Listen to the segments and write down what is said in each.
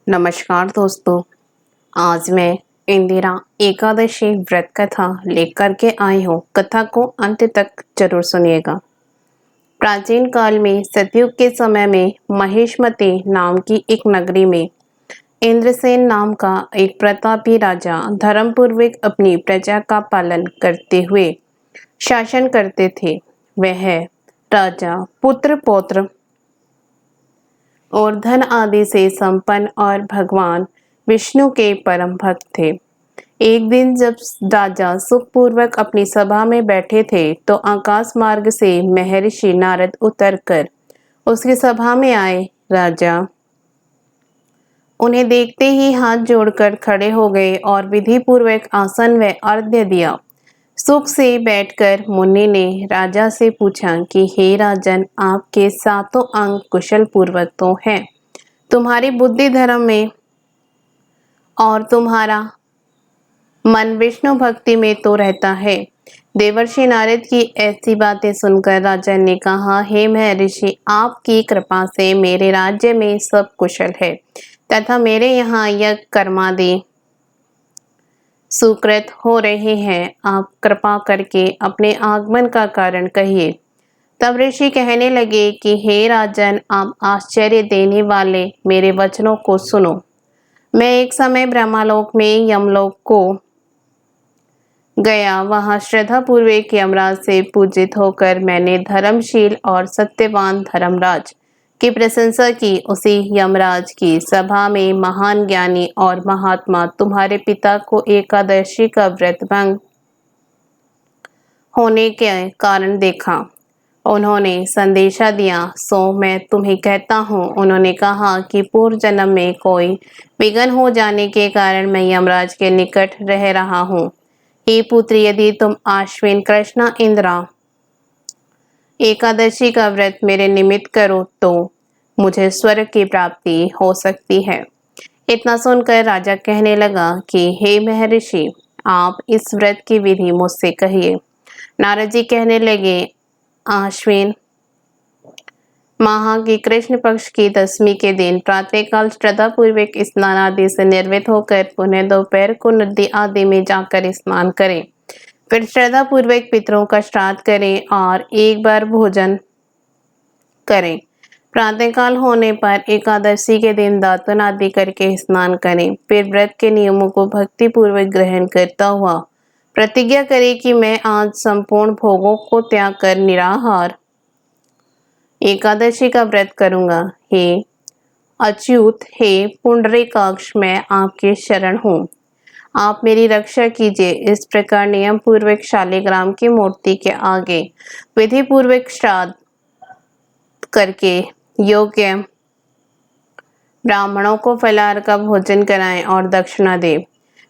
नमस्कार दोस्तों, आज मैं इंदिरा एकादशी व्रत कथा लेकर के आई हूँ। कथा को अंत तक जरूर सुनिएगा। प्राचीन काल में सतयुग के समय में महेशमती नाम की एक नगरी में इंद्रसेन नाम का एक प्रतापी राजा धर्मपूर्वक अपनी प्रजा का पालन करते हुए शासन करते थे। वह राजा पुत्र पौत्र और धन आदि से संपन्न और भगवान विष्णु के परम भक्त थे। एक दिन जब राजा सुखपूर्वक अपनी सभा में बैठे थे तो आकाश मार्ग से महर्षि नारद उतरकर उसकी सभा में आए। राजा उन्हें देखते ही हाथ जोड़कर खड़े हो गए और विधि पूर्वक आसन व अर्घ्य दिया। सुख से बैठकर मुनि ने राजा से पूछा कि हे राजन, आपके सातों अंग कुशल पूर्वक तो हैं, तुम्हारी बुद्धि धर्म में और तुम्हारा मन विष्णु भक्ति में तो रहता है। देवर्षि नारद की ऐसी बातें सुनकर राजा ने कहा, हे महर्षि, आपकी कृपा से मेरे राज्य में सब कुशल है तथा मेरे यहाँ यज्ञ कर्मादि सुकृत हो रहे हैं। आप कृपा करके अपने आगमन का कारण कहिए। तब ऋषि कहने लगे कि हे राजन, आप आश्चर्य देने वाले मेरे वचनों को सुनो। मैं एक समय ब्रह्मलोक में यमलोक को गया। वहां श्रद्धा पूर्वक यमराज से पूजित होकर मैंने धर्मशील और सत्यवान धर्मराज की प्रशंसा की। उसी यमराज की सभा में महान ज्ञानी और महात्मा तुम्हारे पिता को एकादशी का व्रत भंग होने के कारण देखा। उन्होंने संदेशा दिया, सो मैं तुम्हें कहता हूँ। उन्होंने कहा कि पूर्व जन्म में कोई विघ्न हो जाने के कारण मैं यमराज के निकट रह रहा हूँ। हे पुत्री, यदि तुम आश्विन कृष्ण इंद्रा एकादशी का व्रत मेरे निमित्त करो तो मुझे स्वर्ग की प्राप्ति हो सकती है। इतना सुनकर राजा कहने लगा कि हे महर्षि, आप इस व्रत की विधि मुझसे कहिए। नारद जी कहने लगे, आश्विन माह की कृष्ण पक्ष की दशमी के दिन प्रातःकाल श्रद्धा पूर्वक स्नान आदि से निर्वृत्त होकर पुनः दोपहर को नदी आदि में जाकर स्नान करें। फिर श्रद्धा पूर्वक पितरों का श्राद्ध करें और एक बार भोजन करें। प्रातःकाल होने पर एकादशी के दिन दातुन आदि करके स्नान करें। फिर व्रत के नियमों को भक्ति पूर्वक ग्रहण करता हुआ प्रतिज्ञा करें कि मैं आज संपूर्ण भोगों को त्याग कर निराहार एकादशी का व्रत करूंगा। हे अच्युत, हे पुंडरीकाक्ष, मैं आपके शरण हूँ, आप मेरी रक्षा कीजिए। इस प्रकार नियम पूर्वक शालिग्राम की मूर्ति के आगे विधि पूर्वक श्राद्ध करके योग्य ब्राह्मणों को फलाहार का भोजन कराएं और दक्षिणा दें।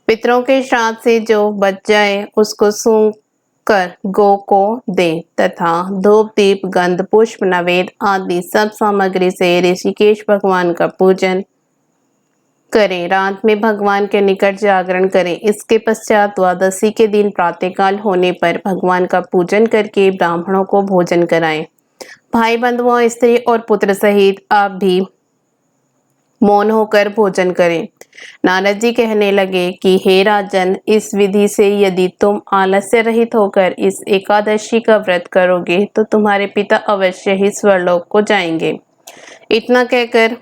पितरों के श्राद्ध से जो बच जाए उसको सूंघ कर गौ को दे तथा धूप दीप गंध पुष्प नवेद आदि सब सामग्री से ऋषिकेश भगवान का पूजन करें। रात में भगवान के निकट जागरण करें। इसके पश्चात द्वादशी के दिन प्रातःकाल होने पर भगवान का पूजन करके ब्राह्मणों को भोजन कराएं। भाई बंधुओं, स्त्री और पुत्र सहित आप भी मौन होकर भोजन करें। नारद जी कहने लगे कि हे राजन, इस विधि से यदि तुम आलस्य रहित होकर इस एकादशी का व्रत करोगे तो तुम्हारे पिता अवश्य ही स्वर्लोक को जाएंगे। इतना कहकर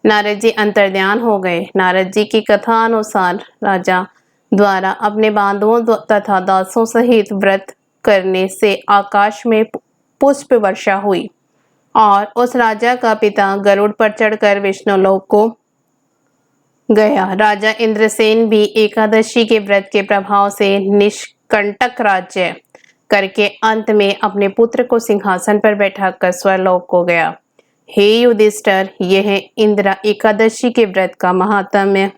नारद जी अंतर्ध्यान हो गए। नारद जी की कथा अनुसार राजा द्वारा अपने बांधवों तथा दासों सहित व्रत करने से आकाश में पुष्प वर्षा हुई और उस राजा का पिता गरुड़ पर चढ़कर विष्णुलोक को गया। राजा इंद्रसेन भी एकादशी के व्रत के प्रभाव से निष्कंटक राज्य करके अंत में अपने पुत्र को सिंहासन पर बैठाकर स्वर्लोक को गया। हे युधिष्ठिर, यह इंदिरा एकादशी के व्रत का महात्म्य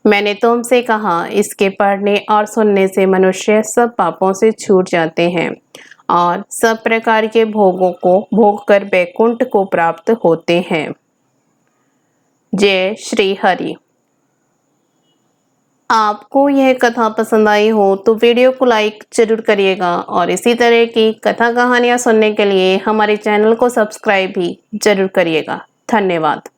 मैंने तुमसे कहा। इसके पढ़ने और सुनने से मनुष्य सब पापों से छूट जाते हैं और सब प्रकार के भोगों को भोग कर वैकुंठ को प्राप्त होते हैं। जय श्री हरि। आपको यह कथा पसंद आई हो तो वीडियो को लाइक जरूर करिएगा और इसी तरह की कथा कहानियां सुनने के लिए हमारे चैनल को सब्सक्राइब भी जरूर करिएगा। धन्यवाद।